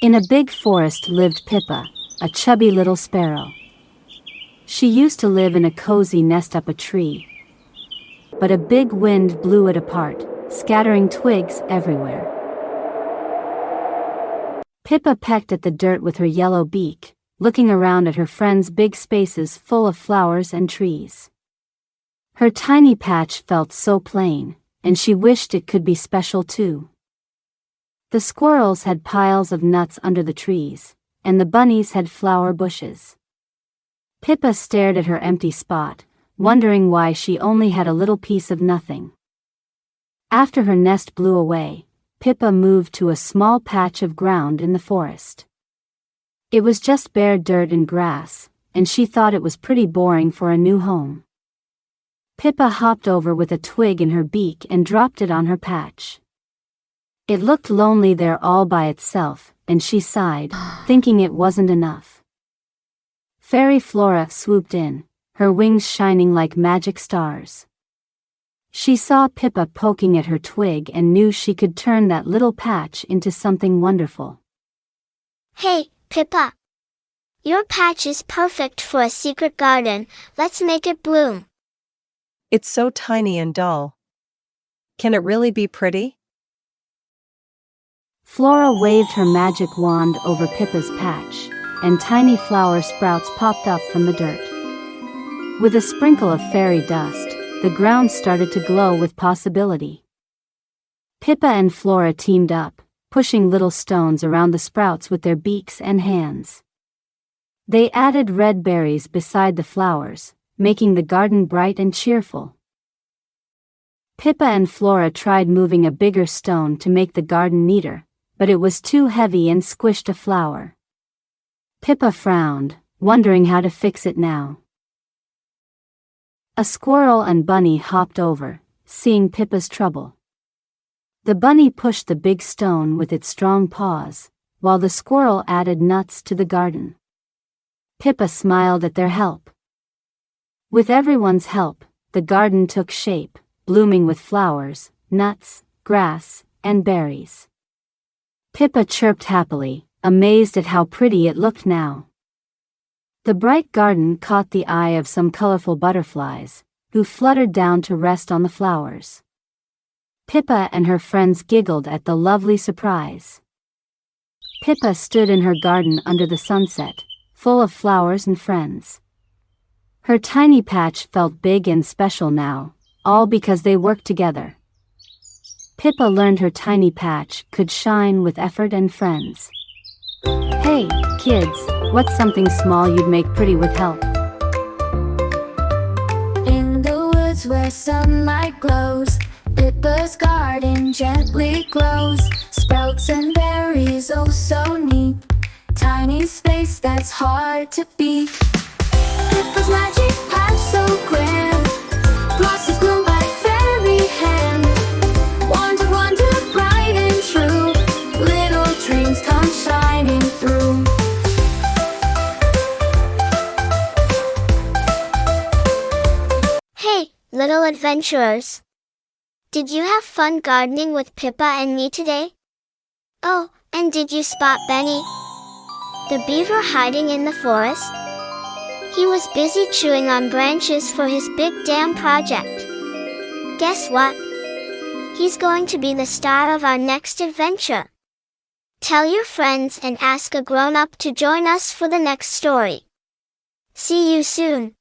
In a big forest lived Pippa, a chubby little sparrow. She used to live in a cozy nest up a tree. But a big wind blew it apart, scattering twigs everywhere. Pippa pecked at the dirt with her yellow beak, looking around at her friends' big spaces full of flowers and trees. Her tiny patch felt so plain, and she wished it could be special too. The squirrels had piles of nuts under the trees, and the bunnies had flower bushes. Pippa stared at her empty spot, wondering why she only had a little piece of nothing. After her nest blew away, Pippa moved to a small patch of ground in the forest. It was just bare dirt and grass, and she thought it was pretty boring for a new home. Pippa hopped over with a twig in her beak and dropped it on her patch. It looked lonely there all by itself, and she sighed, thinking it wasn't enough. Fairy Flora swooped in, her wings shining like magic stars. She saw Pippa poking at her twig and knew she could turn that little patch into something wonderful. Hey, Pippa! Your patch is perfect for a secret garden. Let's make it bloom. It's so tiny and dull. Can it really be pretty? Flora waved her magic wand over Pippa's patch, and tiny flower sprouts popped up from the dirt. With a sprinkle of fairy dust, the ground started to glow with possibility. Pippa and Flora teamed up, pushing little stones around the sprouts with their beaks and hands. They added red berries beside the flowers, making the garden bright and cheerful. Pippa and Flora tried moving a bigger stone to make the garden neater, but it was too heavy and squished a flower. Pippa frowned, wondering how to fix it now. A squirrel and bunny hopped over, seeing Pippa's trouble. The bunny pushed the big stone with its strong paws, while the squirrel added nuts to the garden. Pippa smiled at their help. With everyone's help, the garden took shape, blooming with flowers, nuts, grass, and berries. Pippa chirped happily, amazed at how pretty it looked now. The bright garden caught the eye of some colorful butterflies, who fluttered down to rest on the flowers. Pippa and her friends giggled at the lovely surprise. Pippa stood in her garden under the sunset, full of flowers and friends. Her tiny patch felt big and special now, all because they worked together. Pippa learned her tiny patch could shine with effort and friends. Hey, kids, what's something small you'd make pretty with help? In the woods where sunlight glows, Pippa's garden gently grows. Sprouts and berries, oh so neat. Tiny space that's hard to beat. Pippa's magic patch so grand. Blossoms bloom by fairy hand. Wonder, bright and true. Little dreams come shining through. Hey, little adventurers! Did you have fun gardening with Pippa and me today? Oh, and did you spot Benny, the beaver hiding in the forest? He was busy chewing on branches for his big dam project. Guess what? He's going to be the star of our next adventure. Tell your friends and ask a grown-up to join us for the next story. See you soon.